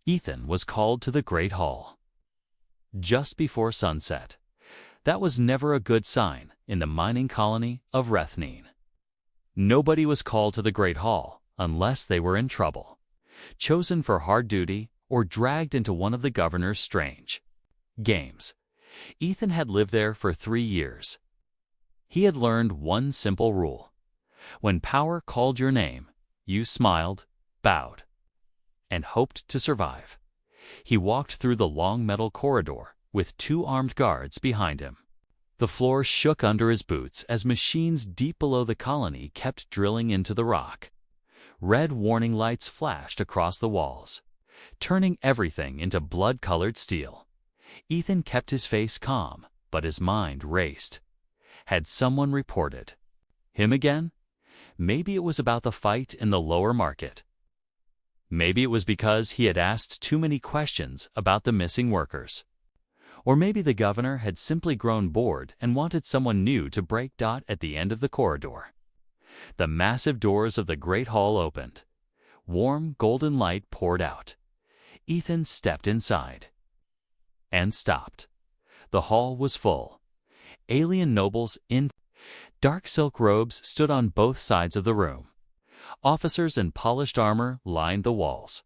Ethan was called to the Great Hall just before sunset. That was never a good sign in the mining colony of Rethnine. Nobody was called to the Great Hall unless they were in trouble, chosen for hard duty, or dragged into one of the governor's strange games. Ethan had lived there for 3 years. He had learned one simple rule. When power called your name, you smiled, bowed, and hoped to survive. He walked through the long metal corridor with 2 armed guards behind him. The floor shook under his boots as machines deep below the colony kept drilling into the rock. Red warning lights flashed across the walls, turning everything into blood-colored steel. Ethan kept his face calm, but his mind raced. Had someone reported him again? Maybe it was about the fight in the lower market. Maybe it was because he had asked too many questions about the missing workers. Or maybe the governor had simply grown bored and wanted someone new to break dot at the end of the corridor. The massive doors of the Great Hall opened. Warm, golden light poured out. Ethan stepped inside and stopped. The hall was full. Alien nobles in dark silk robes stood on both sides of the room. Officers in polished armor lined the walls.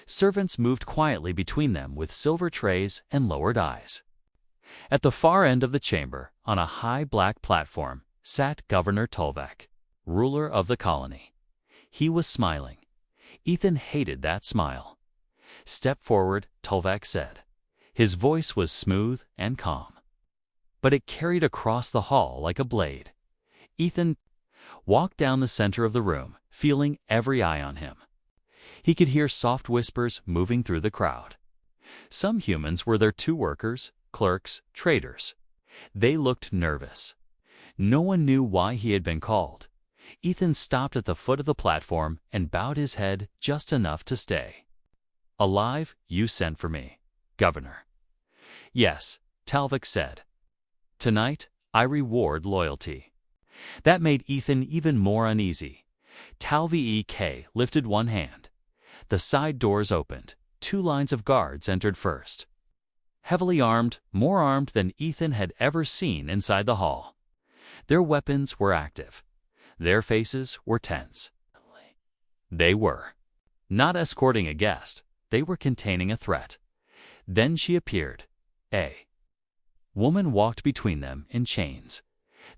Servants moved quietly between them with silver trays and lowered eyes. At the far end of the chamber, on a high black platform, sat Governor Tulvek, ruler of the colony. He was smiling. Ethan hated that smile. "Step forward," Tulvek said. His voice was smooth and calm, but it carried across the hall like a blade. Ethan walked down the center of the room, feeling every eye on him. He could hear soft whispers moving through the crowd. Some humans were there too: workers, clerks, traders. They looked nervous. No one knew why he had been called. Ethan stopped at the foot of the platform and bowed his head just enough to stay. "Alive, you sent for me, Governor." "Yes," Talvik said. "Tonight, I reward loyalty." That made Ethan even more uneasy. Talvik lifted one hand. The side doors opened. 2 lines of guards entered first. Heavily armed, more armed than Ethan had ever seen inside the hall. Their weapons were active. Their faces were tense. They were not escorting a guest. They were containing a threat. Then she appeared. A woman walked between them in chains.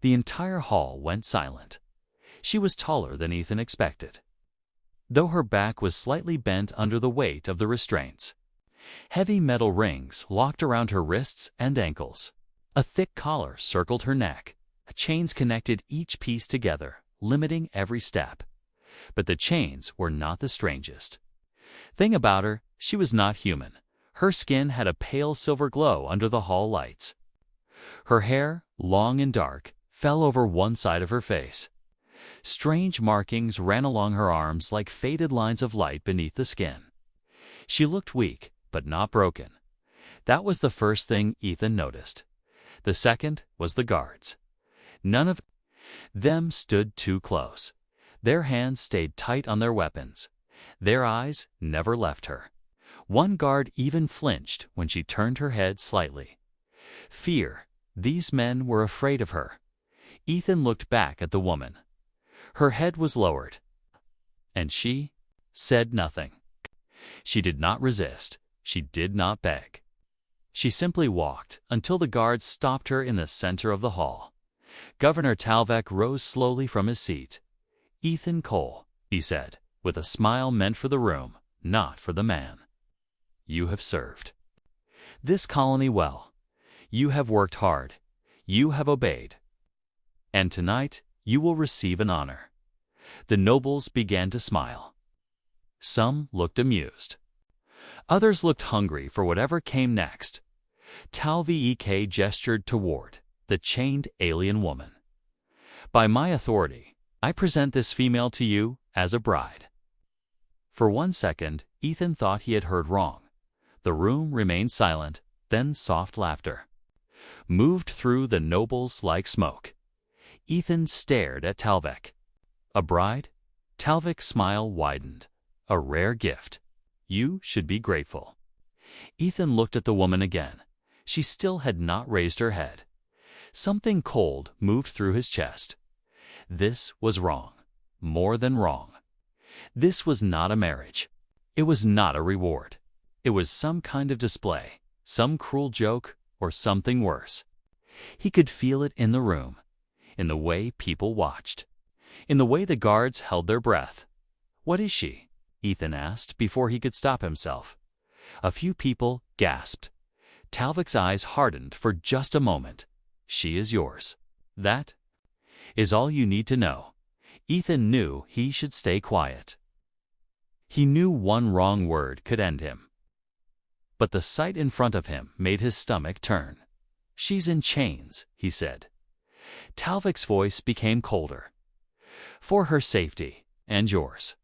The entire hall went silent. She was taller than Ethan expected, though her back was slightly bent under the weight of the restraints. Heavy metal rings locked around her wrists and ankles. A thick collar circled her neck. Chains connected each piece together, limiting every step. But the chains were not the strangest thing about her. She was not human. Her skin had a pale silver glow under the hall lights. Her hair, long and dark, fell over one side of her face. Strange markings ran along her arms like faded lines of light beneath the skin. She looked weak, but not broken. That was the first thing Ethan noticed. The second was the guards. None of them stood too close. Their hands stayed tight on their weapons. Their eyes never left her. One guard even flinched when she turned her head slightly. Fear. These men were afraid of her. Ethan looked back at the woman. Her head was lowered, and she said nothing. She did not resist. She did not beg. She simply walked until the guards stopped her in the center of the hall. Governor Talvik rose slowly from his seat. "Ethan Cole," he said, with a smile meant for the room, not for the man. "You have served this colony well. You have worked hard. You have obeyed. And tonight, you will receive an honor." The nobles began to smile. Some looked amused. Others looked hungry for whatever came next. Talvik gestured toward the chained alien woman. "By my authority, I present this female to you as a bride." For one second, Ethan thought he had heard wrong. The room remained silent, then soft laughter moved through the nobles like smoke. Ethan stared at Talvik. "A bride?" Talvik's smile widened. "A rare gift. You should be grateful." Ethan looked at the woman again. She still had not raised her head. Something cold moved through his chest. This was wrong. More than wrong. This was not a marriage. It was not a reward. It was some kind of display, some cruel joke, or something worse. He could feel it in the room, in the way people watched, in the way the guards held their breath. "What is she?" Ethan asked before he could stop himself. A few people gasped. Talvik's eyes hardened for just a moment. "She is yours. That is all you need to know." Ethan knew he should stay quiet. He knew one wrong word could end him. But the sight in front of him made his stomach turn. "She's in chains," he said. Talvik's voice became colder. "For her safety and yours."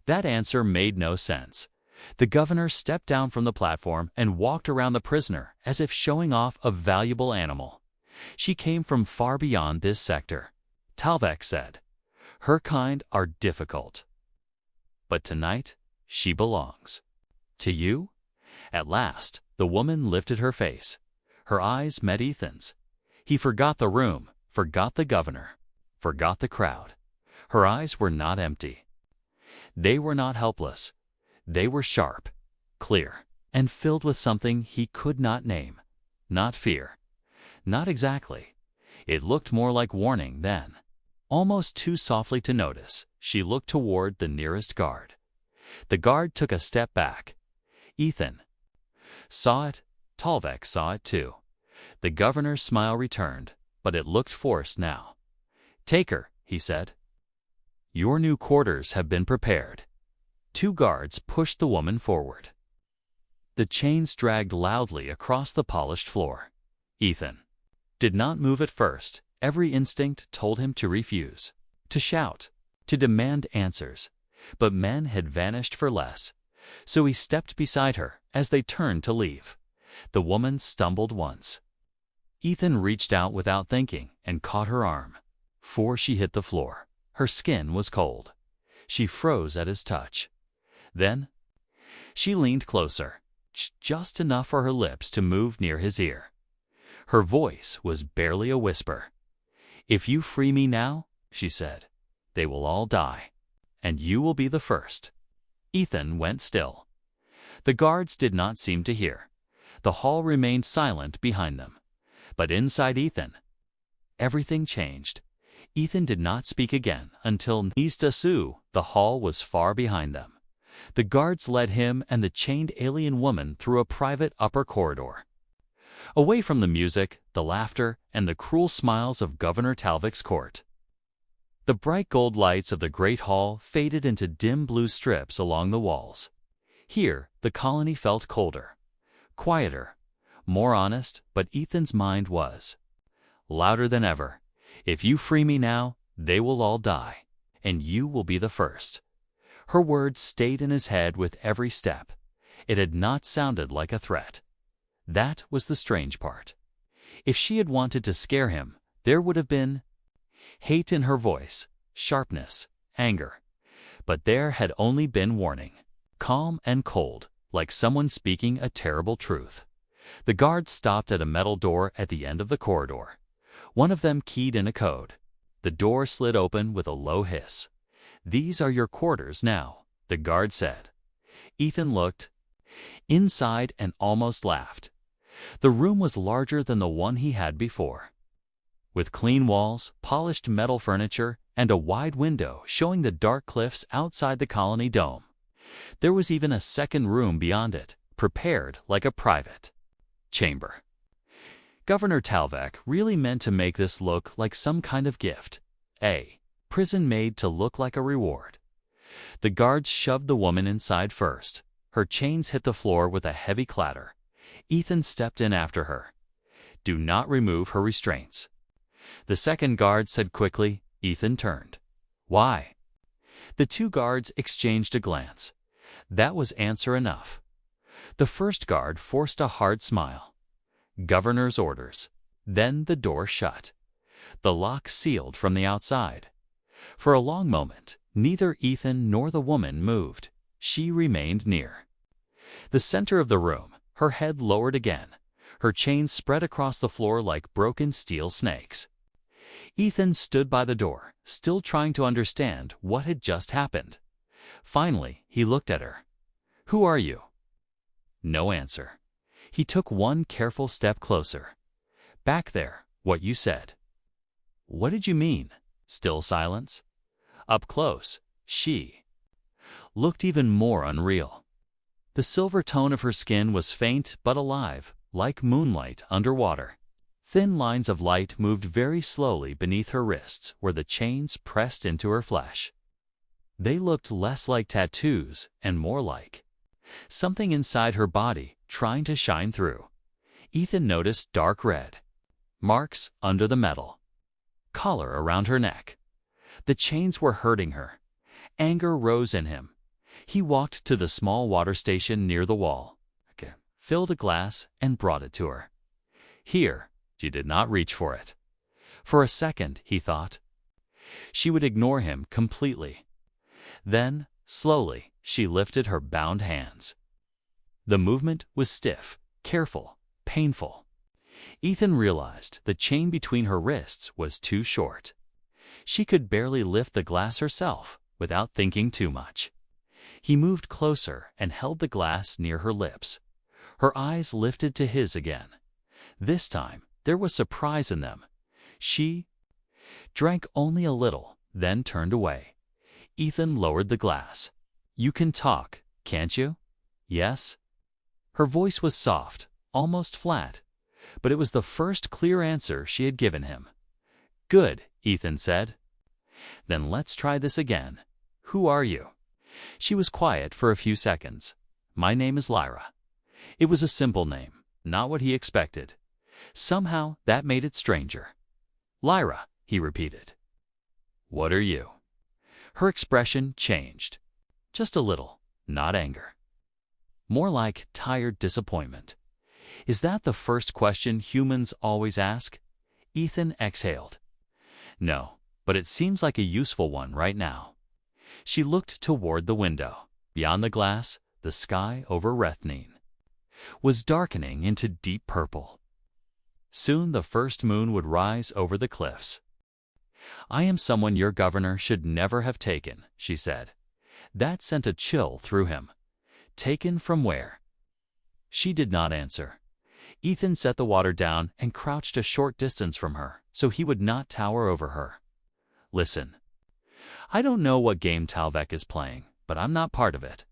That answer made no sense. The governor stepped down from the platform and walked around the prisoner as if showing off a valuable animal. "She came from far beyond this sector," Talvik said. "Her kind are difficult. But tonight, she belongs. To you?" At last, the woman lifted her face. Her eyes met Ethan's. He forgot the room, forgot the governor, forgot the crowd. Her eyes were not empty. They were not helpless. They were sharp, clear, and filled with something he could not name. Not fear. Not exactly. It looked more like warning then. Almost too softly to notice, she looked toward the nearest guard. The guard took a step back. Ethan saw it. Talvik saw it too. The governor's smile returned, but it looked forced now. "Take her," he said. "Your new quarters have been prepared." Two guards pushed the woman forward. The chains dragged loudly across the polished floor. Ethan did not move at first. Every instinct told him to refuse, to shout, to demand answers. But men had vanished for less, so he stepped beside her as they turned to leave. The woman stumbled once. Ethan reached out without thinking and caught her arm. Before she hit the floor, her skin was cold. She froze at his touch. Then she leaned closer, just enough for her lips to move near his ear. Her voice was barely a whisper. "If you free me now," she said, "they will all die, and you will be the first." Ethan went still. The guards did not seem to hear. The hall remained silent behind them. But inside Ethan, everything changed. Ethan did not speak again until Nistasu. The hall was far behind them. The guards led him and the chained alien woman through a private upper corridor. Away from the music, the laughter, and the cruel smiles of Governor Talvik's court. The bright gold lights of the great hall faded into dim blue strips along the walls. Here, the colony felt colder, quieter, more honest, but Ethan's mind was louder than ever. "If you free me now, they will all die, and you will be the first." Her words stayed in his head with every step. It had not sounded like a threat. That was the strange part. If she had wanted to scare him, there would have been hate in her voice, sharpness, anger. But there had only been warning, calm and cold, like someone speaking a terrible truth. The guards stopped at a metal door at the end of the corridor. One of them keyed in a code. The door slid open with a low hiss. "These are your quarters now," the guard said. Ethan looked inside and almost laughed. The room was larger than the one he had before, with clean walls, polished metal furniture, and a wide window showing the dark cliffs outside the colony dome. There was even a second room beyond it, prepared like a private chamber. Governor Talvik really meant to make this look like some kind of gift, a prison made to look like a reward. The guards shoved the woman inside first. Her chains hit the floor with a heavy clatter. Ethan stepped in after her. "Do not remove her restraints." The second guard said quickly. Ethan turned. "Why?" The two guards exchanged a glance. That was answer enough. The first guard forced a hard smile. "Governor's orders." Then the door shut. The lock sealed from the outside. For a long moment, neither Ethan nor the woman moved. she remained near. The center of the room, her head lowered again, her chains spread across the floor like broken steel snakes. Ethan stood by the door, still trying to understand what had just happened. Finally, he looked at her. "Who are you?" No answer. He took one careful step closer. "Back there, what you said." "What did you mean?" Still silence. Up close, she looked even more unreal. The silver tone of her skin was faint but alive, like moonlight underwater. Thin lines of light moved very slowly beneath her wrists where the chains pressed into her flesh. They looked less like tattoos and more like something inside her body trying to shine through. Ethan noticed dark red marks under the metal, collar around her neck. The chains were hurting her. Anger rose in him. He walked to the small water station near the wall, filled a glass, and brought it to her. Here. She did not reach for it. For a second, he thought, she would ignore him completely. Then, slowly, she lifted her bound hands. The movement was stiff, careful, painful. Ethan realized the chain between her wrists was too short. She could barely lift the glass herself without thinking too much. He moved closer and held the glass near her lips. Her eyes lifted to his again. This time, there was surprise in them. She drank only a little, then turned away. Ethan lowered the glass. "You can talk, can't you?" "Yes." Her voice was soft, almost flat, but it was the first clear answer she had given him. "Good," Ethan said. "Then let's try this again. Who are you?" She was quiet for a few seconds. "My name is Lyra." It was a simple name, not what he expected. Somehow, that made it stranger. "Lyra," he repeated. "What are you?" Her expression changed. Just a little, not anger. More like tired disappointment. Is that the first question humans always ask? Ethan exhaled. "No, but it seems like a useful one right now." She looked toward the window. Beyond the glass, the sky over Rethnine was darkening into deep purple. Soon the first moon would rise over the cliffs. "I am someone your governor should never have taken," she said. That sent a chill through him. "Taken from where?" She did not answer. Ethan set the water down and crouched a short distance from her so he would not tower over her. "Listen. I don't know what game Talvek is playing, but I'm not part of it.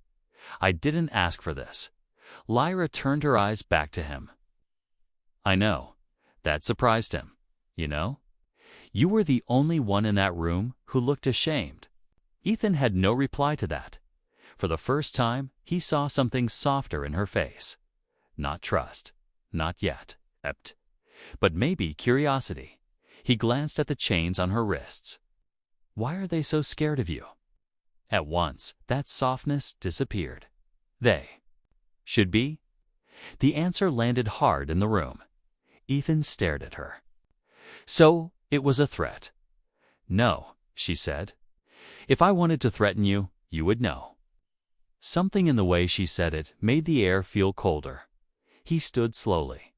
I didn't ask for this." Lyra turned her eyes back to him. "I know." That surprised him. "You know? You were the only one in that room who looked ashamed." Ethan had no reply to that. For the first time, he saw something softer in her face. Not trust. Not yet. But maybe curiosity. He glanced at the chains on her wrists. "Why are they so scared of you?" At once, that softness disappeared. "They should be?" The answer landed hard in the room. Ethan stared at her. "So, it was a threat?" "No," she said. "If I wanted to threaten you, you would know." Something in the way she said it made the air feel colder. He stood slowly.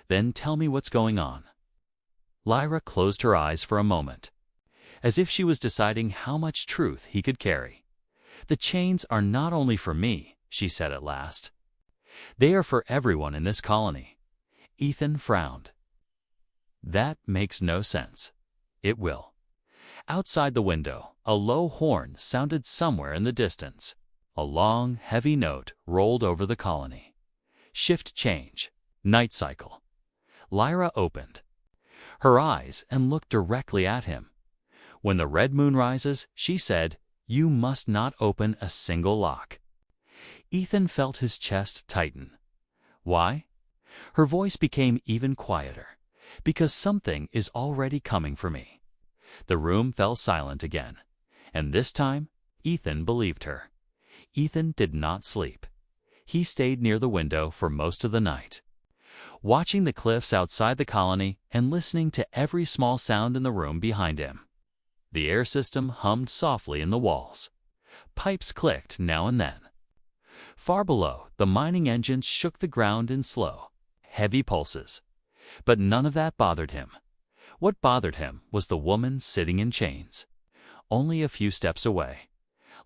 "Then tell me what's going on." Lyra closed her eyes for a moment, as if she was deciding how much truth he could carry. "The chains are not only for me," she said at last. "They are for everyone in this colony." Ethan frowned. "That makes no sense." "It will." Outside the window, a low horn sounded somewhere in the distance. A long, heavy note rolled over the colony. Shift change. Night cycle. Lyra opened her eyes and looked directly at him. "When the red moon rises," she said, "you must not open a single lock." Ethan felt his chest tighten. "Why?" Her voice became even quieter. "Because something is already coming for me." The room fell silent again. And this time, Ethan believed her. Ethan did not sleep. He stayed near the window for most of the night, watching the cliffs outside the colony and listening to every small sound in the room behind him. The air system hummed softly in the walls. Pipes clicked now and then. Far below, the mining engines shook the ground in slow, heavy pulses. But none of that bothered him. What bothered him was the woman sitting in chains. Only a few steps away.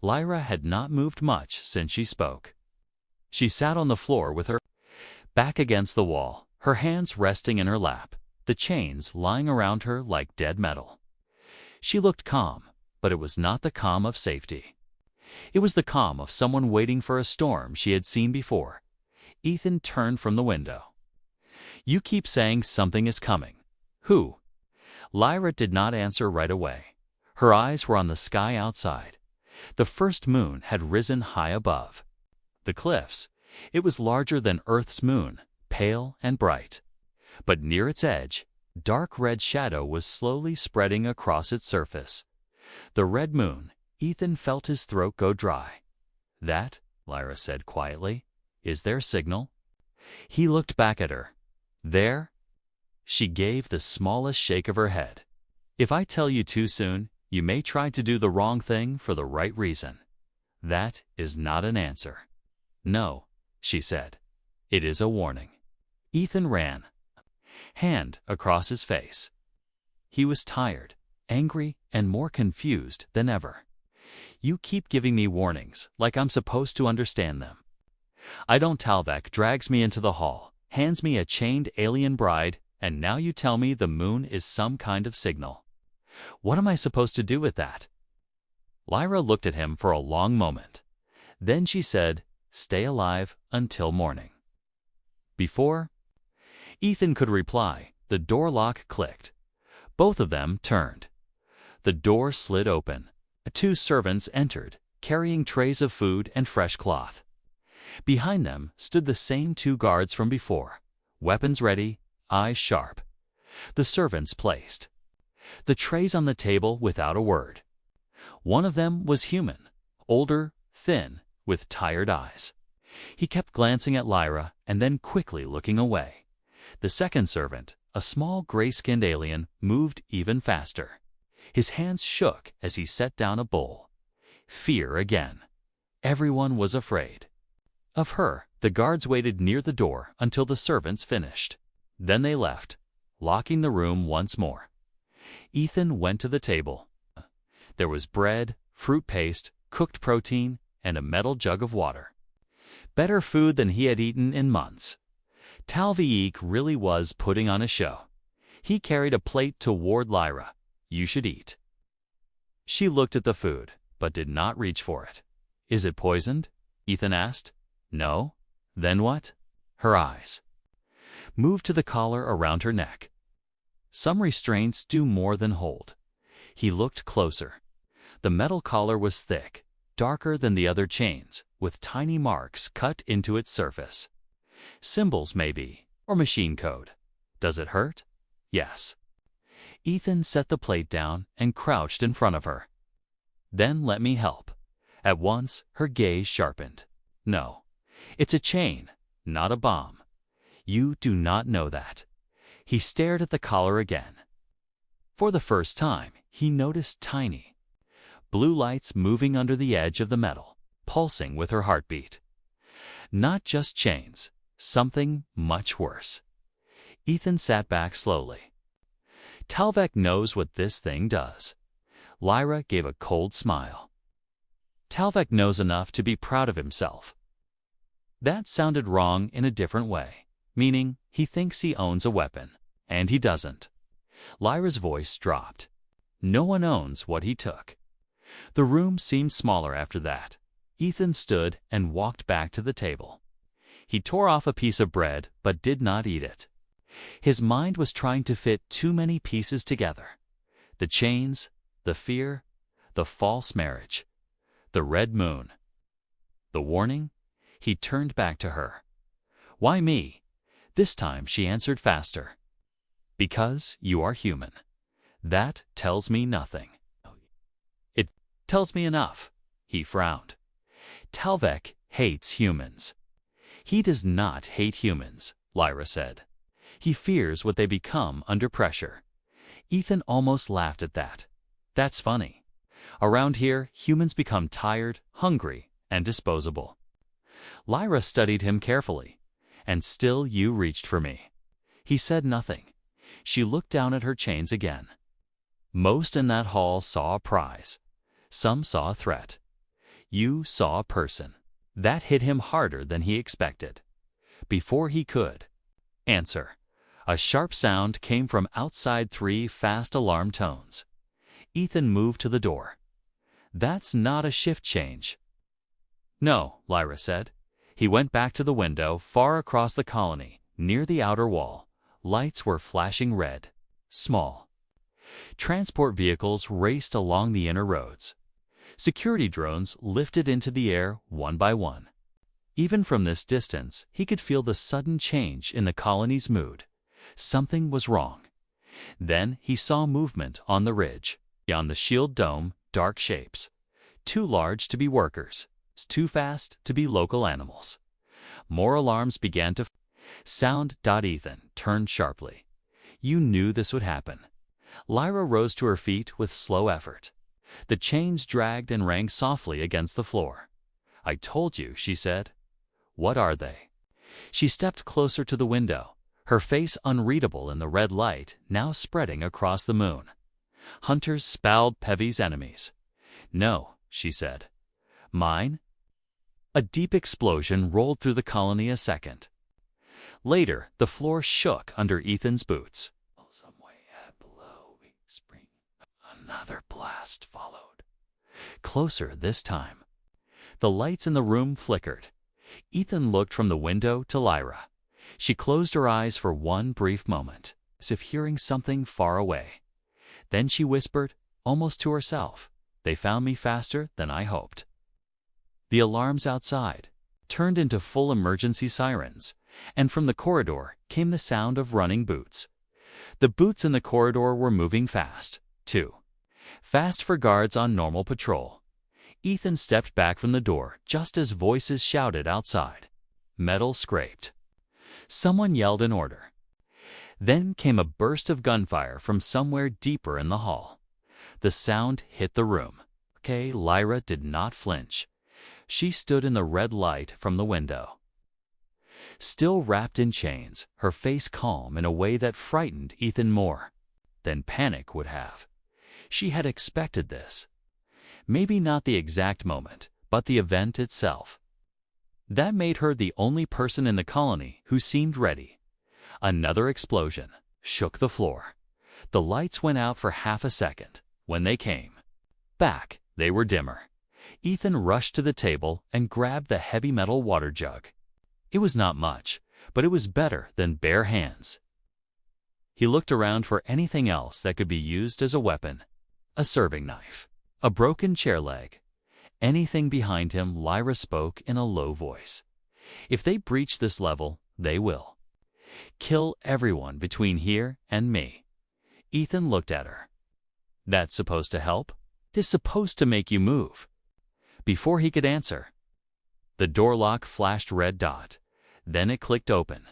Lyra had not moved much since she spoke. She sat on the floor with her back against the wall, her hands resting in her lap, the chains lying around her like dead metal. She looked calm, but it was not the calm of safety. It was the calm of someone waiting for a storm she had seen before. Ethan turned from the window. "You keep saying something is coming. Who?" Lyra did not answer right away. Her eyes were on the sky outside. The first moon had risen high above the cliffs. It was larger than Earth's moon, pale and bright. But near its edge, dark red shadow was slowly spreading across its surface. The red moon, Ethan felt his throat go dry. "That," Lyra said quietly, "is their signal." He looked back at her. "There?" She gave the smallest shake of her head. "If I tell you too soon, you may try to do the wrong thing for the right reason. That is not an answer." "No," she said. "It is a warning." Ethan ran, hand across his face. He was tired, angry, and more confused than ever. "You keep giving me warnings, like I'm supposed to understand them. I don't. Talvek drags me into the hall, hands me a chained alien bride, and now you tell me the moon is some kind of signal. What am I supposed to do with that?" Lyra looked at him for a long moment. Then she said, "Stay alive until morning." Before Ethan could reply, the door lock clicked. Both of them turned. The door slid open. 2 servants entered, carrying trays of food and fresh cloth. Behind them stood the same 2 guards from before, weapons ready, eyes sharp. The servants placed the trays on the table without a word. One of them was human, older, thin, with tired eyes. He kept glancing at Lyra and then quickly looking away. The second servant, a small gray-skinned alien, moved even faster. His hands shook as he set down a bowl. Fear again. Everyone was afraid. Of her, the guards waited near the door until the servants finished. Then they left, locking the room once more. Ethan went to the table. There was bread, fruit paste, cooked protein, and a metal jug of water. Better food than he had eaten in months. Talvik really was putting on a show. He carried a plate toward Lyra. "You should eat." She looked at the food, but did not reach for it. "Is it poisoned?" Ethan asked. "No." "Then what?" Her eyes moved to the collar around her neck. Some restraints do more than hold. He looked closer. The metal collar was thick, darker than the other chains, with tiny marks cut into its surface. Symbols, maybe, or machine code. "Does it hurt?" "Yes." Ethan set the plate down and crouched in front of her. "Then let me help." At once, her gaze sharpened. "No. It's a chain, not a bomb. You do not know that." He stared at the collar again. For the first time, he noticed tiny blue lights moving under the edge of the metal, pulsing with her heartbeat. Not just chains, something much worse. Ethan sat back slowly. "Talvek knows what this thing does." Lyra gave a cold smile. "Talvek knows enough to be proud of himself." That sounded wrong in a different way, meaning he thinks he owns a weapon, and he doesn't. Lyra's voice dropped. "No one owns what he took." The room seemed smaller after that. Ethan stood and walked back to the table. He tore off a piece of bread but did not eat it. His mind was trying to fit too many pieces together. The chains, the fear, the false marriage, the red moon. The warning? He turned back to her. "Why me?" This time she answered faster. "Because you are human. That tells me nothing." "It tells me enough." He frowned. "Talvek hates humans." "He does not hate humans," Lyra said. "He fears what they become under pressure." Ethan almost laughed at that. "That's funny. Around here, humans become tired, hungry, and disposable." Lyra studied him carefully. "And still you reached for me." He said nothing. She looked down at her chains again. Most in that hall saw a prize. Some saw a threat. You saw a person. That hit him harder than he expected. Before he could answer, a sharp sound came from outside, 3 fast alarm tones. Ethan moved to the door. "That's not a shift change." "No," Lyra said. He went back to the window far across the colony, near the outer wall. Lights were flashing red. Small transport vehicles raced along the inner roads. Security drones lifted into the air one by one. Even from this distance, he could feel the sudden change in the colony's mood. Something was wrong. Then he saw movement on the ridge. Beyond the shield dome, dark shapes. Too large to be workers. Too fast to be local animals. More alarms began to sound. Ethan turned sharply. You knew this would happen. Lyra rose to her feet with slow effort. The chains dragged and rang softly against the floor. "I told you," she said. "What are they?" She stepped closer to the window, her face unreadable in the red light now spreading across the moon. "Hunters spelled Pevy's enemies." "No," she said. "Mine?" A deep explosion rolled through the colony a second. Later, the floor shook under Ethan's boots. Some way below we spring. Another blast followed. Closer this time. The lights in the room flickered. Ethan looked from the window to Lyra. She closed her eyes for one brief moment, as if hearing something far away. Then she whispered, almost to herself, "They found me faster than I hoped." The alarms outside turned into full emergency sirens, and from the corridor came the sound of running boots. The boots in the corridor were moving fast, too. Fast for guards on normal patrol. Ethan stepped back from the door just as voices shouted outside. Metal scraped. Someone yelled an order. Then came a burst of gunfire from somewhere deeper in the hall. The sound hit the room. Lyra did not flinch. She stood in the red light from the window. Still wrapped in chains, her face calm in a way that frightened Ethan more than panic would have. She had expected this. Maybe not the exact moment, but the event itself. That made her the only person in the colony who seemed ready. Another explosion shook the floor. The lights went out for half a second. When they came back, they were dimmer. Ethan rushed to the table and grabbed the heavy metal water jug. It was not much, but it was better than bare hands. He looked around for anything else that could be used as a weapon. A serving knife. A broken chair leg. Anything behind him. Lyra spoke in a low voice. "If they breach this level, they will kill everyone between here and me." Ethan looked at her. "That's supposed to help? It is supposed to make you move." Before he could answer, the door lock flashed red dot. Then it clicked open.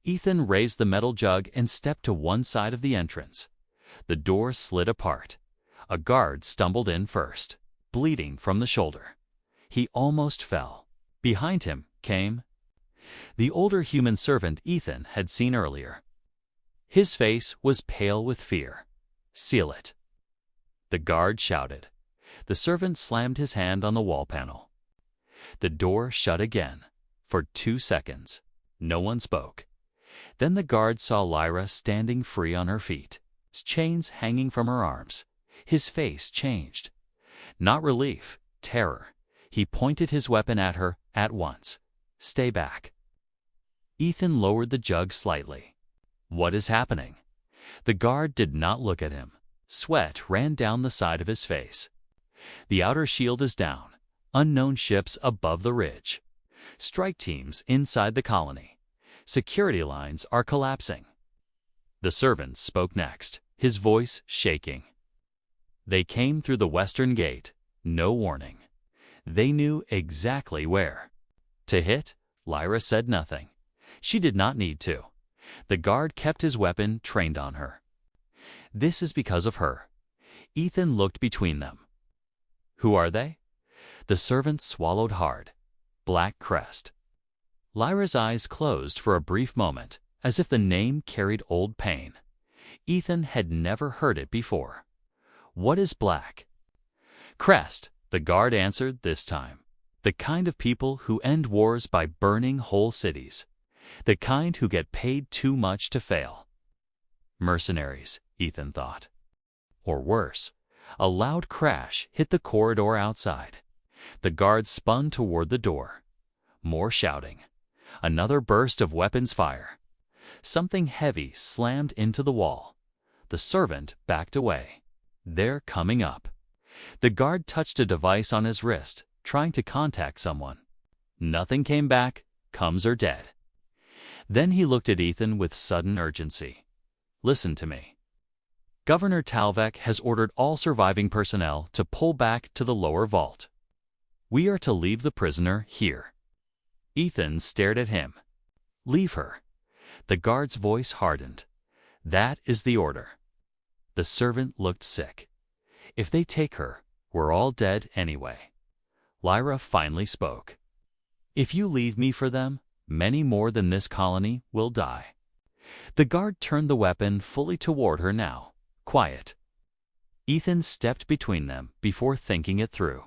Ethan raised the metal jug and stepped to one side of the entrance. The door slid apart. A guard stumbled in first, bleeding from the shoulder. He almost fell. Behind him came the older human servant Ethan had seen earlier. His face was pale with fear. "Seal it," the guard shouted. The servant slammed his hand on the wall panel. The door shut again. For 2 seconds, no one spoke. Then the guard saw Lyra standing free on her feet, chains hanging from her arms. His face changed. Not relief, terror. He pointed his weapon at her at once. "Stay back." Ethan lowered the jug slightly. "What is happening?" The guard did not look at him. Sweat ran down the side of his face. "The outer shield is down. Unknown ships above the ridge. Strike teams inside the colony. Security lines are collapsing." The servant spoke next, his voice shaking. "They came through the western gate. No warning. They knew exactly where to hit." Lyra said nothing. She did not need to. The guard kept his weapon trained on her. "This is because of her." Ethan looked between them. "Who are they?" The servant swallowed hard. black crest. Lyra's eyes closed for a brief moment, as if the name carried old pain. Ethan had never heard it before. What is black crest? The guard answered this time. The kind of people who end wars by burning whole cities. The kind who get paid too much to fail. Mercenaries, Ethan thought. Or worse. A loud crash hit the corridor outside. The guard spun toward the door. More shouting. Another burst of weapons fire. Something heavy slammed into the wall. The servant backed away. They're coming up. The guard touched a device on his wrist, trying to contact someone. Nothing came back. Comes are dead. Then he looked at Ethan with sudden urgency. Listen to me. Governor Talvek has ordered all surviving personnel to pull back to the lower vault. We are to leave the prisoner here. Ethan stared at him. Leave her. The guard's voice hardened. That is the order. The servant looked sick. If they take her, we're all dead anyway. Lyra finally spoke. If you leave me for them, many more than this colony will die. The guard turned the weapon fully toward her now. Quiet. Ethan stepped between them before thinking it through.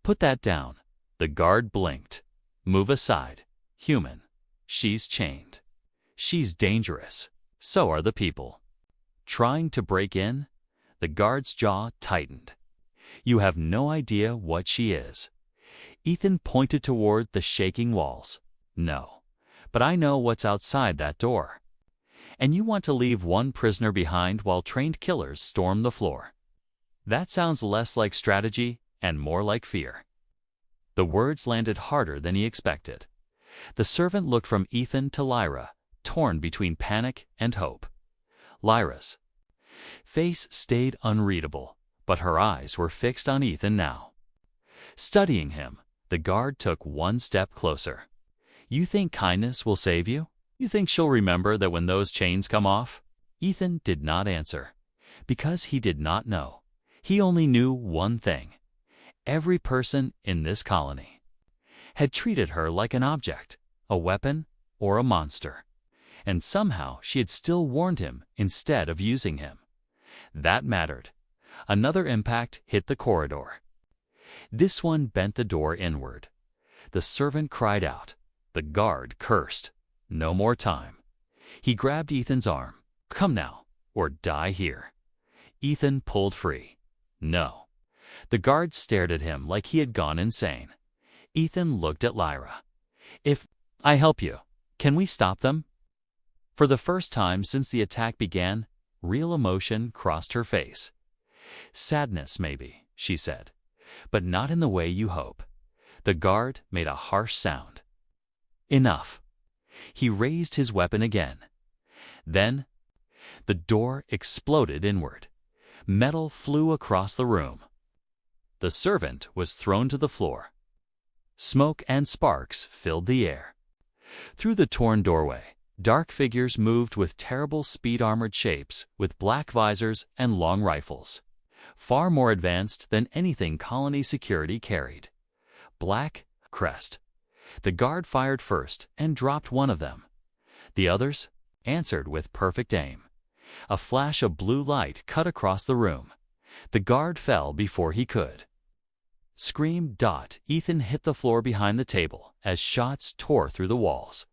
Put that down. The guard blinked. Move aside. Human. She's chained. She's dangerous. So are the people. Trying to break in? The guard's jaw tightened. You have no idea what she is. Ethan pointed toward the shaking walls. No. But I know what's outside that door. And you want to leave one prisoner behind while trained killers storm the floor. That sounds less like strategy and more like fear. The words landed harder than he expected. The servant looked from Ethan to Lyra, torn between panic and hope. Lyra's face stayed unreadable, but her eyes were fixed on Ethan now. Studying him, the guard took one step closer. You think kindness will save you? You think she'll remember that when those chains come off? Ethan did not answer, because he did not know. He only knew one thing. Every person in this colony had treated her like an object, a weapon, or a monster. And somehow she had still warned him instead of using him. That mattered. Another impact hit the corridor. This one bent the door inward. The servant cried out. The guard cursed. No more time. He grabbed Ethan's arm. Come now, or die here. Ethan pulled free. No. The guard stared at him like he had gone insane. Ethan looked at Lyra. If I help you, can we stop them? For the first time since the attack began, real emotion crossed her face. Sadness, maybe, she said, but not in the way you hope. The guard made a harsh sound. Enough. He raised his weapon again. Then, the door exploded inward. Metal flew across the room. The servant was thrown to the floor. Smoke and sparks filled the air. Through the torn doorway, dark figures moved with terrible speed-armored shapes with black visors and long rifles, far more advanced than anything colony security carried. Black crest. The guard fired first and dropped one of them. The others answered with perfect aim. A flash of blue light cut across the room. The guard fell before he could. Scream. Ethan hit the floor behind the table as shots tore through the walls.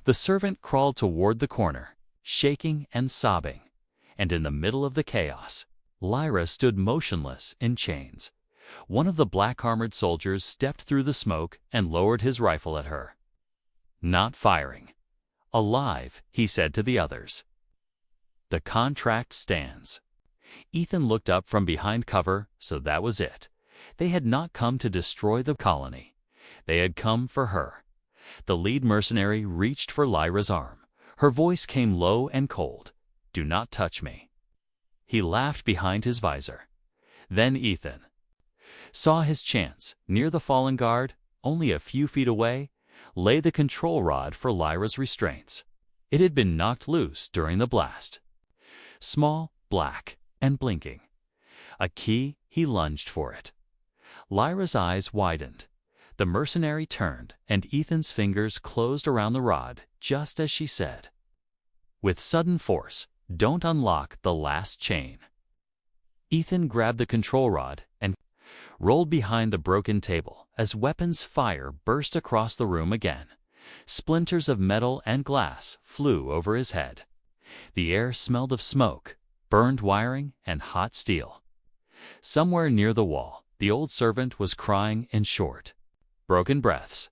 The servant crawled toward the corner, shaking and sobbing, and in the middle of the chaos, Lyra stood motionless in chains. One of the black-armored soldiers stepped through the smoke and lowered his rifle at her. Not firing. Alive, he said to the others. The contract stands. Ethan looked up from behind cover, so that was it. They had not come to destroy the colony. They had come for her. The lead mercenary reached for Lyra's arm. Her voice came low and cold. Do not touch me. He laughed behind his visor. Then Ethan saw his chance. Near the fallen guard, only a few feet away, lay the control rod for Lyra's restraints. It had been knocked loose during the blast. Small, black, and blinking. A key, he lunged for it. Lyra's eyes widened. The mercenary turned, and Ethan's fingers closed around the rod, just as she said. With sudden force, don't unlock the last chain. Ethan grabbed the control rod and rolled behind the broken table as weapons fire burst across the room again. Splinters of metal and glass flew over his head. The air smelled of smoke, burned wiring, and hot steel. Somewhere near the wall, the old servant was crying in short, broken breaths.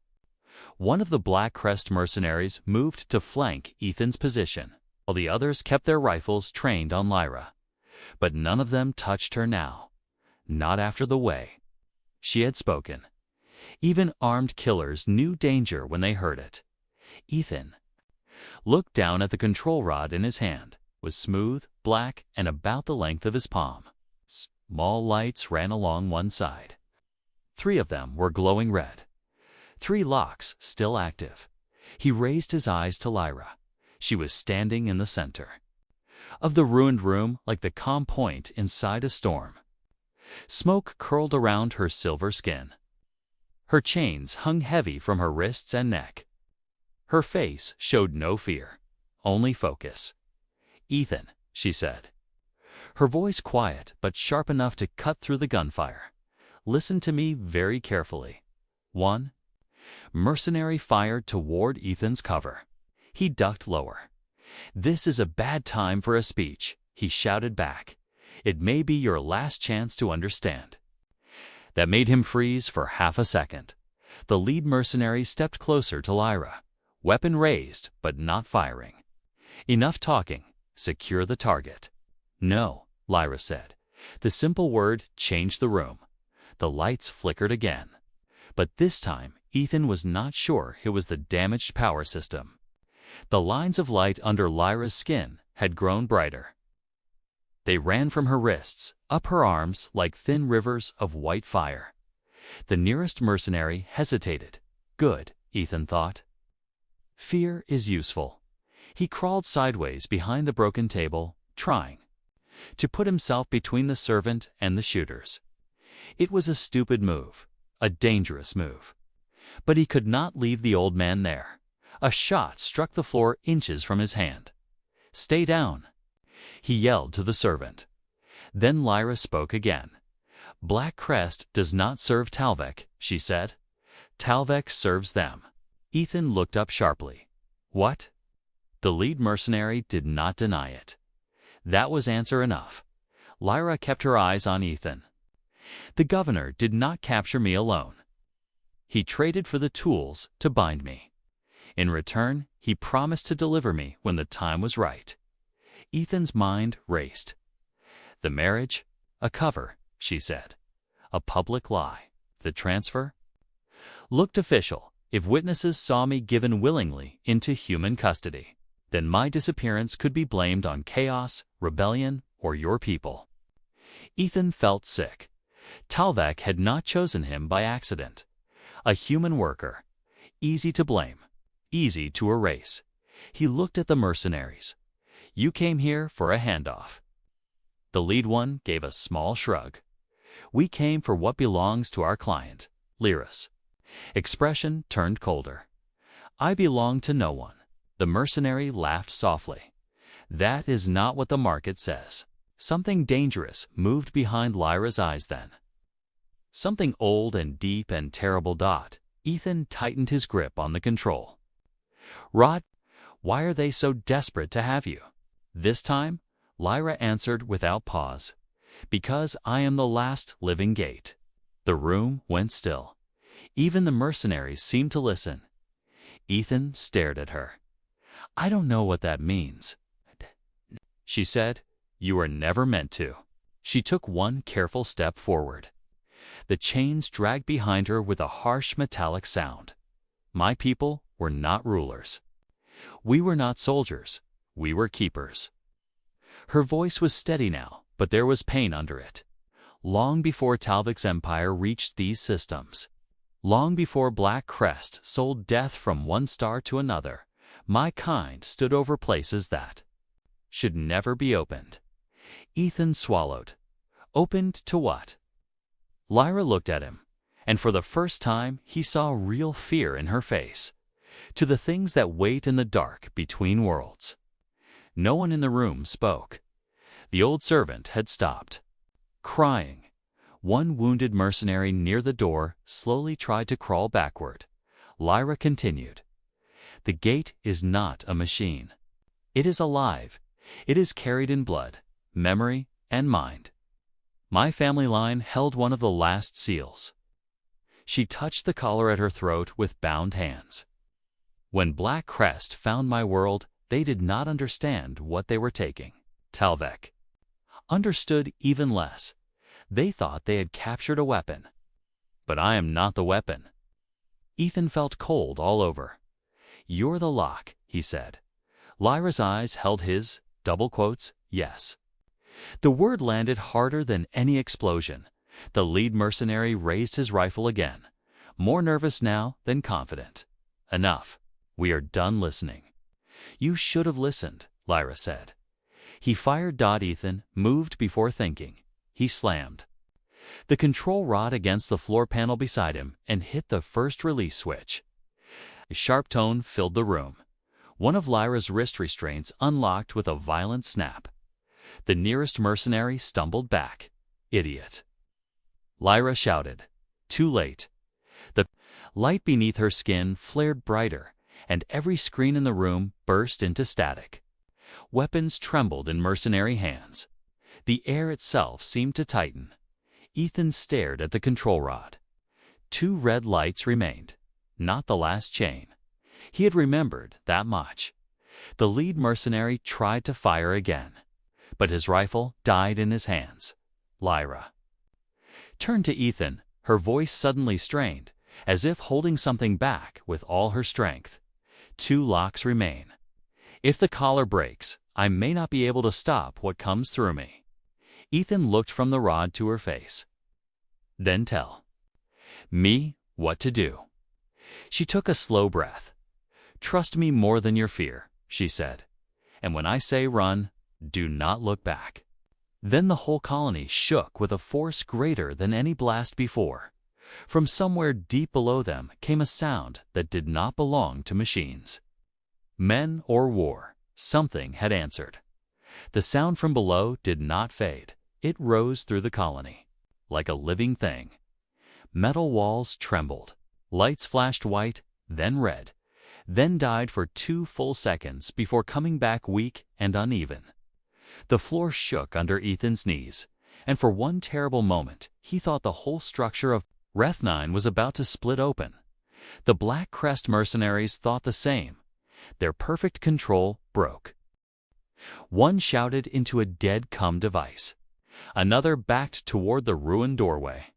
One of the Black Crest mercenaries moved to flank Ethan's position, while the others kept their rifles trained on Lyra. But none of them touched her now. Not after the way she had spoken. Even armed killers knew danger when they heard it. Ethan looked down at the control rod in his hand. It was smooth, black, and about the length of his palm. Small lights ran along one side. 3 of them were glowing red. 3 locks still active. He raised his eyes to Lyra. She was standing in the center of the ruined room like the calm point inside a storm. Smoke curled around her silver skin. Her chains hung heavy from her wrists and neck. Her face showed no fear, only focus. "Ethan," she said, her voice quiet but sharp enough to cut through the gunfire. "Listen to me very carefully." One mercenary fired toward Ethan's cover. He ducked lower. "This is a bad time for a speech," he shouted back. "It may be your last chance to understand." That made him freeze for half a second. The lead mercenary stepped closer to Lyra, weapon raised but not firing. "Enough talking. Secure the target." "No," Lyra said. The simple word changed the room. The lights flickered again. But this time, Ethan was not sure it was the damaged power system. The lines of light under Lyra's skin had grown brighter. They ran from her wrists, up her arms like thin rivers of white fire. The nearest mercenary hesitated. Good, Ethan thought. Fear is useful. He crawled sideways behind the broken table, trying to put himself between the servant and the shooters. It was a stupid move, a dangerous move. But he could not leave the old man there. A shot struck the floor inches from his hand. "Stay down," he yelled to the servant. Then Lyra spoke again. "Black Crest does not serve Talvik," she said. "Talvik serves them." Ethan looked up sharply. "What?" The lead mercenary did not deny it. That was answer enough. Lyra kept her eyes on Ethan. "The governor did not capture me alone. He traded for the tools to bind me. In return, he promised to deliver me when the time was right." Ethan's mind raced. "The marriage? A cover," she said. "A public lie. The transfer? Looked official. If witnesses saw me given willingly into human custody, then my disappearance could be blamed on chaos, rebellion, or your people." Ethan felt sick. Talvik had not chosen him by accident. A human worker. Easy to blame. Easy to erase. He looked at the mercenaries. "You came here for a handoff." The lead one gave a small shrug. "We came for what belongs to our client, Lyra's." Expression turned colder. "I belong to no one." The mercenary laughed softly. "That is not what the market says." Something dangerous moved behind Lyra's eyes then. Something old and deep and terrible. Ethan tightened his grip on the control. "Rod, why are they so desperate to have you?" This time, Lyra answered without pause. "Because I am the last living gate." The room went still. Even the mercenaries seemed to listen. Ethan stared at her. "I don't know what that means," she said. "You were never meant to." She took one careful step forward. The chains dragged behind her with a harsh metallic sound. "My people were not rulers. We were not soldiers. We were keepers." Her voice was steady now, but there was pain under it. Long before Talvik's empire reached these systems, long before Black Crest sold death from one star to another, my kind stood over places that should never be opened. Ethan swallowed. Opened to what? Lyra looked at him, and for the first time he saw real fear in her face. To the things that wait in the dark between worlds. No one in the room spoke. The old servant had stopped crying. One wounded mercenary near the door slowly tried to crawl backward. Lyra continued, "The gate is not a machine. It is alive. It is carried in blood, memory, and mind. My family line held one of the last seals." She touched the collar at her throat with bound hands. "When Black Crest found my world, they did not understand what they were taking." Talvek understood even less. They thought they had captured a weapon. "But I am not the weapon." Ethan felt cold all over. "You're the lock," he said. Lyra's eyes held his, double quotes, "yes." The word landed harder than any explosion. The lead mercenary raised his rifle again, more nervous now than confident. "Enough. We are done listening." "You should have listened," Lyra said. He fired. Ethan moved before thinking. He slammed the control rod against the floor panel beside him and hit the first release switch. A sharp tone filled the room. One of Lyra's wrist restraints unlocked with a violent snap. The nearest mercenary stumbled back. "Idiot!" Lyra shouted. Too late. The light beneath her skin flared brighter, and every screen in the room burst into static. Weapons trembled in mercenary hands. The air itself seemed to tighten. Ethan stared at the control rod. 2 red lights remained, not the last chain. He had remembered that much. The lead mercenary tried to fire again, but his rifle died in his hands. Lyra turned to Ethan, her voice suddenly strained, as if holding something back with all her strength. 2 locks remain. If the collar breaks, I may not be able to stop what comes through me. Ethan looked from the rod to her face. "Then tell me what to do." She took a slow breath. "Trust me more than your fear," she said. "And when I say run, do not look back." Then the whole colony shook with a force greater than any blast before. From somewhere deep below them came a sound that did not belong to machines. Men or war, something had answered. The sound from below did not fade. It rose through the colony, like a living thing. Metal walls trembled. Lights flashed white, then red, then died for 2 full seconds before coming back weak and uneven. The floor shook under Ethan's knees, and for one terrible moment he thought the whole structure of Rethnine was about to split open. The Black Crest mercenaries thought the same. Their perfect control broke. One shouted into a dead-cum device. Another backed toward the ruined doorway.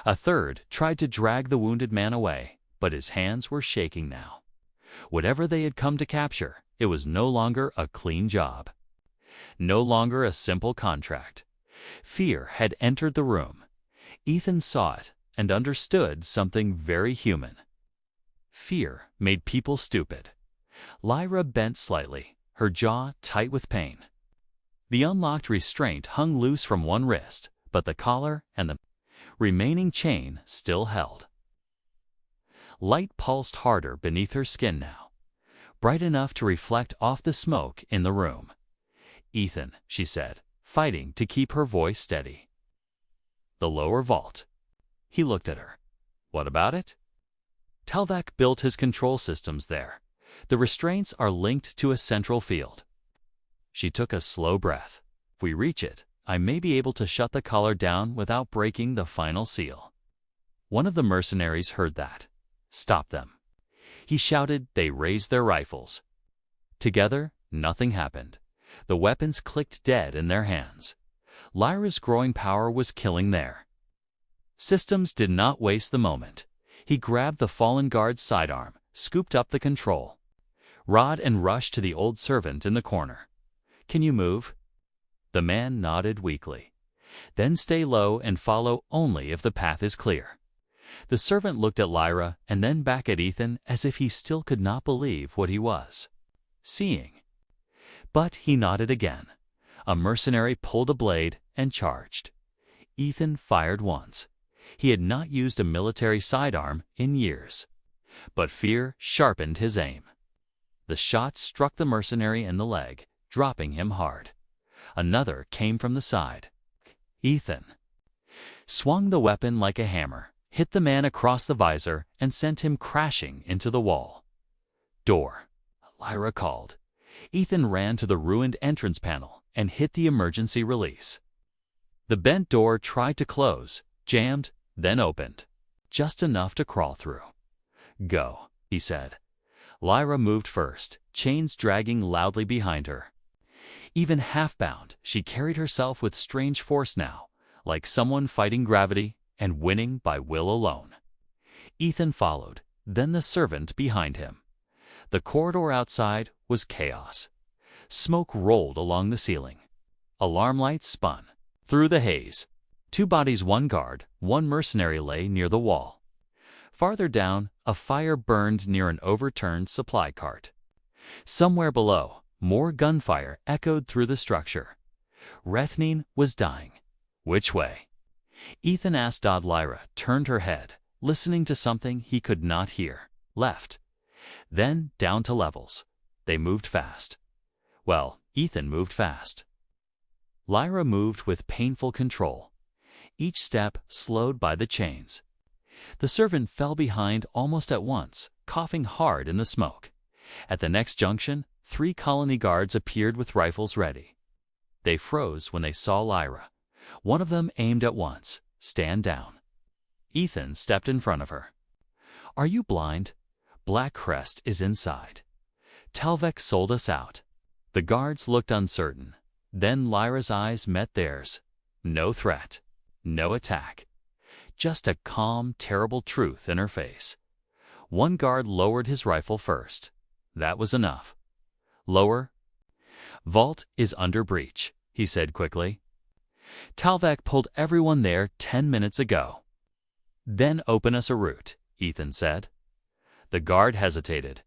A third tried to drag the wounded man away, but his hands were shaking now. Whatever they had come to capture, it was no longer a clean job. No longer a simple contract. Fear had entered the room. Ethan saw it and understood something very human. Fear made people stupid. Lyra bent slightly, her jaw tight with pain. The unlocked restraint hung loose from one wrist, but the collar and the remaining chain still held. Light pulsed harder beneath her skin now, bright enough to reflect off the smoke in the room. "Ethan," she said, fighting to keep her voice steady. "The lower vault." He looked at her. "What about it?" "Talvek built his control systems there. The restraints are linked to a central field." She took a slow breath. "If we reach it, I may be able to shut the collar down without breaking the final seal." One of the mercenaries heard that. "Stop them." He shouted. They raised their rifles. Together, nothing happened. The weapons clicked dead in their hands. Lyra's growing power was killing there. Systems did not waste the moment. He grabbed the fallen guard's sidearm, scooped up the control rod and rushed to the old servant in the corner. "Can you move?" The man nodded weakly. "Then stay low and follow only if the path is clear." The servant looked at Lyra and then back at Ethan as if he still could not believe what he was seeing. But he nodded again. A mercenary pulled a blade and charged. Ethan fired once. He had not used a military sidearm in years. But fear sharpened his aim. The shot struck the mercenary in the leg, dropping him hard. Another came from the side. Ethan swung the weapon like a hammer, hit the man across the visor, and sent him crashing into the wall. Door, Lyra called. Ethan ran to the ruined entrance panel and hit the emergency release. The bent door tried to close, jammed, then opened, just enough to crawl through. Go, he said. Lyra moved first, chains dragging loudly behind her. Even half-bound, she carried herself with strange force now, like someone fighting gravity and winning by will alone. Ethan followed, then the servant behind him. The corridor outside was chaos. Smoke rolled along the ceiling. Alarm lights spun. Through the haze, 2 bodies, 1 guard, 1 mercenary lay near the wall. Farther down, a fire burned near an overturned supply cart. Somewhere below, more gunfire echoed through the structure. Rethnine was dying. Which way? Ethan asked. Lyra turned her head, listening to something he could not hear. Left. Then down to levels. They moved fast. Well, Ethan moved fast. Lyra moved with painful control, each step slowed by the chains. The servant fell behind almost at once, coughing hard in the smoke. At the next junction, 3 colony guards appeared with rifles ready. They froze when they saw Lyra. One of them aimed at once. Stand down. Ethan stepped in front of her. Are you blind? Black Crest is inside. Talvek sold us out. The guards looked uncertain. Then Lyra's eyes met theirs. No threat. No attack. Just a calm, terrible truth in her face. One guard lowered his rifle first. That was enough. Lower. Vault is under breach, he said quickly. Talvek pulled everyone there 10 minutes ago. Then open us a route, Ethan said. The guard hesitated.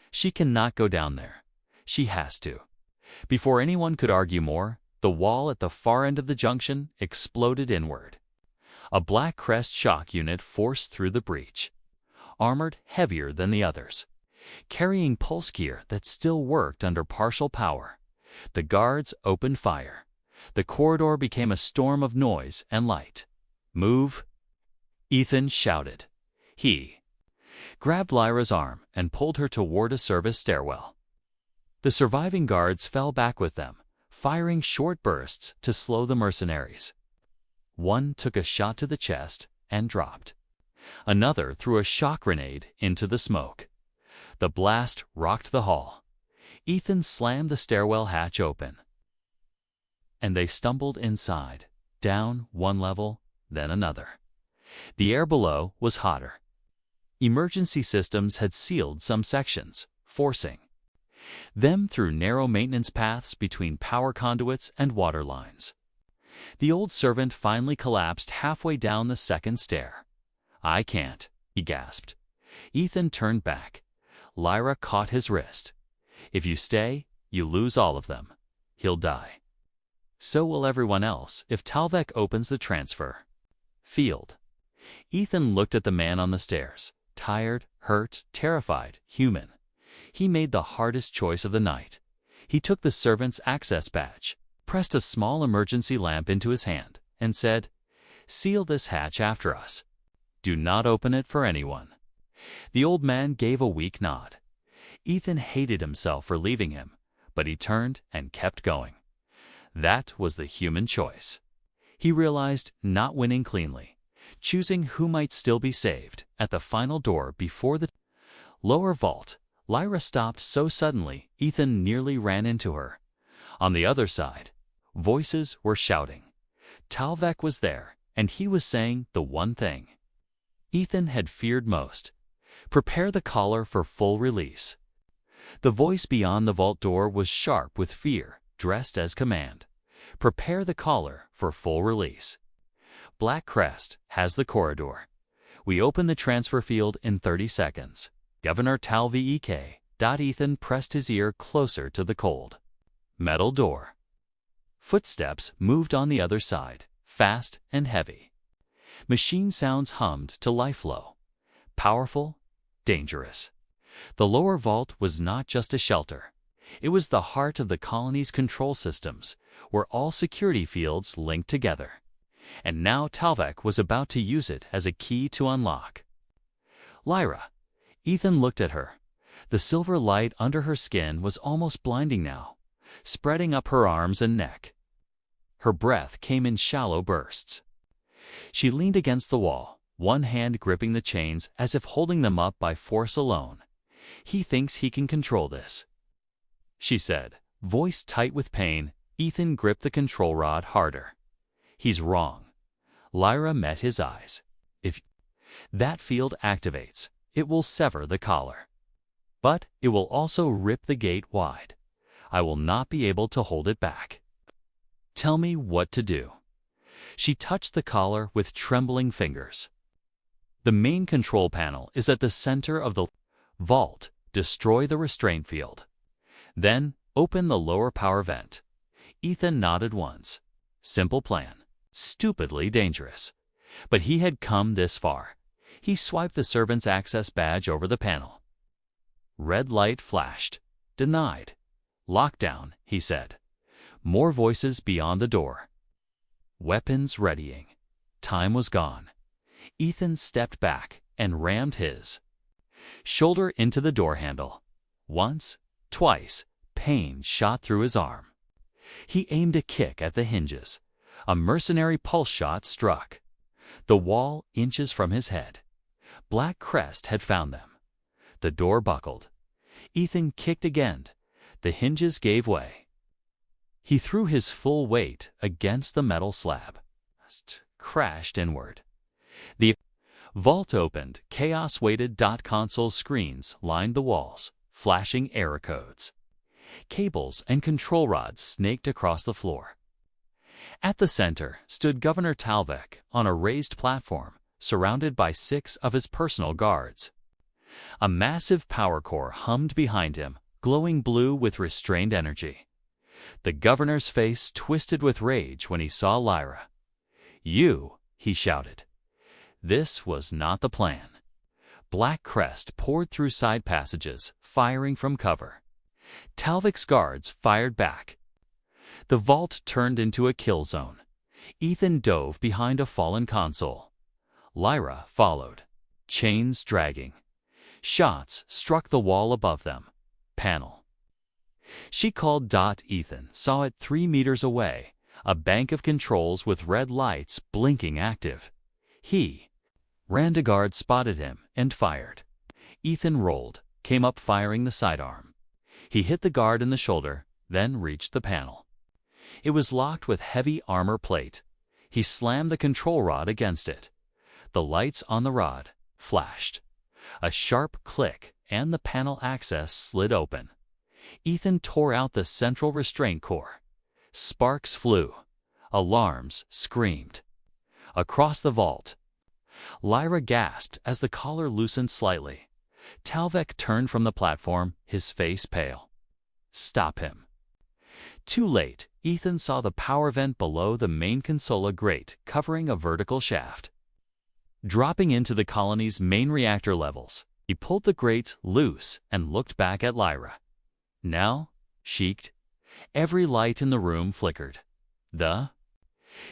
She cannot go down there. She has to. Before anyone could argue more, the wall at the far end of the junction exploded inward. A Black Crest shock unit forced through the breach, armored heavier than the others, carrying pulse gear that still worked under partial power. The guards opened fire. The corridor became a storm of noise and light. Move, Ethan shouted. He grabbed Lyra's arm and pulled her toward a service stairwell. The surviving guards fell back with them, firing short bursts to slow the mercenaries. One took a shot to the chest and dropped. Another threw a shock grenade into the smoke. The blast rocked the hall. Ethan slammed the stairwell hatch open. And they stumbled inside, down one level, then another. The air below was hotter. Emergency systems had sealed some sections, forcing them through narrow maintenance paths between power conduits and water lines. The old servant finally collapsed halfway down the second stair. I can't, he gasped. Ethan turned back. Lyra caught his wrist. If you stay, you lose all of them. He'll die. So will everyone else if Talvek opens the transfer field. Ethan looked at the man on the stairs, tired, hurt, terrified, human. He made the hardest choice of the night. He took the servant's access badge, pressed a small emergency lamp into his hand, and said, "Seal this hatch after us. Do not open it for anyone." The old man gave a weak nod. Ethan hated himself for leaving him, but he turned and kept going. That was the human choice. He realized not winning cleanly, choosing who might still be saved. At the final door before the lower vault, Lyra stopped so suddenly Ethan nearly ran into her. On the other side, voices were shouting. Talvek was there, and he was saying the one thing Ethan had feared most: prepare the collar for full release. The voice beyond the vault door was sharp with fear, dressed as command. Prepare the collar for full release. Black Crest has the corridor. We open the transfer field in 30 seconds. Governor Talvek. Ethan pressed his ear closer to the cold metal door. Footsteps moved on the other side, fast and heavy. Machine sounds hummed to life flow. Powerful, dangerous. The lower vault was not just a shelter. It was the heart of the colony's control systems, where all security fields linked together. And now Talvik was about to use it as a key to unlock. Lyra. Ethan looked at her. The silver light under her skin was almost blinding now, spreading up her arms and neck. Her breath came in shallow bursts. She leaned against the wall, one hand gripping the chains as if holding them up by force alone. "He thinks he can control this," she said, voice tight with pain. Ethan gripped the control rod harder. "He's wrong." Lyra met his eyes. "If that field activates, it will sever the collar. But it will also rip the gate wide. I will not be able to hold it back. Tell me what to do." She touched the collar with trembling fingers. "The main control panel is at the center of the vault. Destroy the restraint field. Then open the lower power vent." Ethan nodded once. Simple plan. Stupidly dangerous. But he had come this far. He swiped the servant's access badge over the panel. Red light flashed. "Denied." "Lockdown," he said. More voices beyond the door. Weapons readying. Time was gone. Ethan stepped back and rammed his shoulder into the door handle. Once, twice, pain shot through his arm. He aimed a kick at the hinges. A mercenary pulse shot struck. The wall inches from his head. Black Crest had found them. The door buckled. Ethan kicked again. The hinges gave way. He threw his full weight against the metal slab. Crashed inward. The vault opened. Chaos-weighted console screens lined the walls, flashing error codes. Cables and control rods snaked across the floor. At the center stood Governor Talvik on a raised platform, surrounded by 6 of his personal guards. A massive power core hummed behind him, glowing blue with restrained energy. The governor's face twisted with rage when he saw Lyra. "You," he shouted. This was not the plan. Black Crest poured through side passages, firing from cover. Talvik's guards fired back. The vault turned into a kill zone. Ethan dove behind a fallen console. Lyra followed, chains dragging. Shots struck the wall above them. Panel. She called. Ethan saw it 3 meters away, a bank of controls with red lights blinking active. He ran. A guard spotted him and fired. Ethan rolled, came up firing the sidearm. He hit the guard in the shoulder, then reached the panel. It was locked with heavy armor plate. He slammed the control rod against it. The lights on the rod flashed. A sharp click, and the panel access slid open. Ethan tore out the central restraint core. Sparks flew. Alarms screamed. Across the vault. Lyra gasped as the collar loosened slightly. Talvik turned from the platform, his face pale. "Stop him." Too late, Ethan saw the power vent below the main consola grate covering a vertical shaft. Dropping into the colony's main reactor levels, he pulled the grate loose and looked back at Lyra. Now, shrieked. Every light in the room flickered. The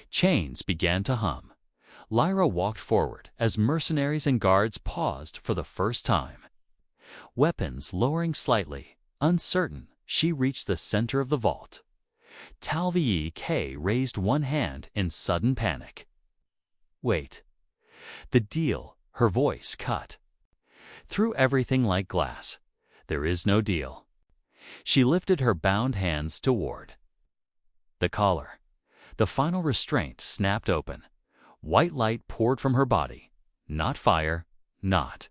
chains began to hum. Lyra walked forward as mercenaries and guards paused for the first time. Weapons lowering slightly, uncertain, she reached the center of the vault. Talvik raised one hand in sudden panic. "Wait." "The deal," her voice cut through everything like glass. "There is no deal." She lifted her bound hands toward the collar. The final restraint snapped open. White light poured from her body. Not fire, not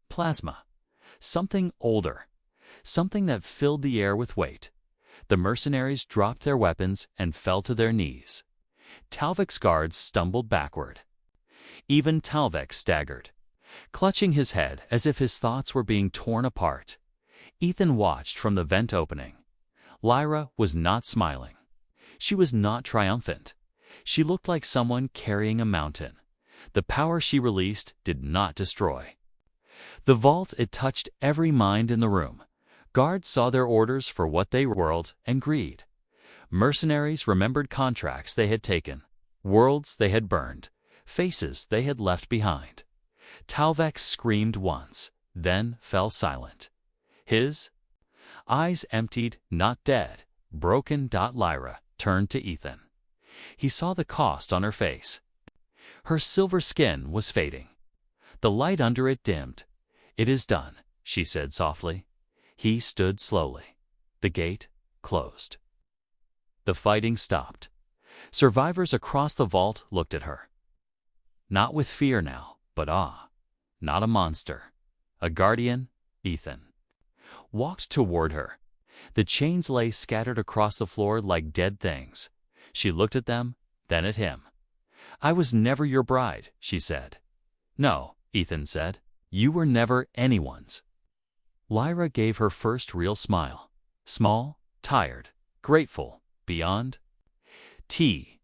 plasma. Something older. Something that filled the air with weight. The mercenaries dropped their weapons and fell to their knees. Talvik's guards stumbled backward. Even Talvik staggered, clutching his head as if his thoughts were being torn apart. Ethan watched from the vent opening. Lyra was not smiling. She was not triumphant. She looked like someone carrying a mountain. The power she released did not destroy. The vault, it touched every mind in the room. Guards saw their orders for what they world and greed. Mercenaries remembered contracts they had taken, worlds they had burned, faces they had left behind. Talvek screamed once, then fell silent. His eyes emptied, not dead, broken. Lyra turned to Ethan. He saw the cost on her face. Her silver skin was fading. The light under it dimmed. "It is done," she said softly. He stood slowly. The gate closed. The fighting stopped. Survivors across the vault looked at her. Not with fear now, but awe. Not a monster. A guardian. Ethan walked toward her. The chains lay scattered across the floor like dead things. She looked at them, then at him. "I was never your bride," she said. "No," Ethan said. "You were never anyone's." Lyra gave her first real smile. Small, tired, grateful, beyond. T.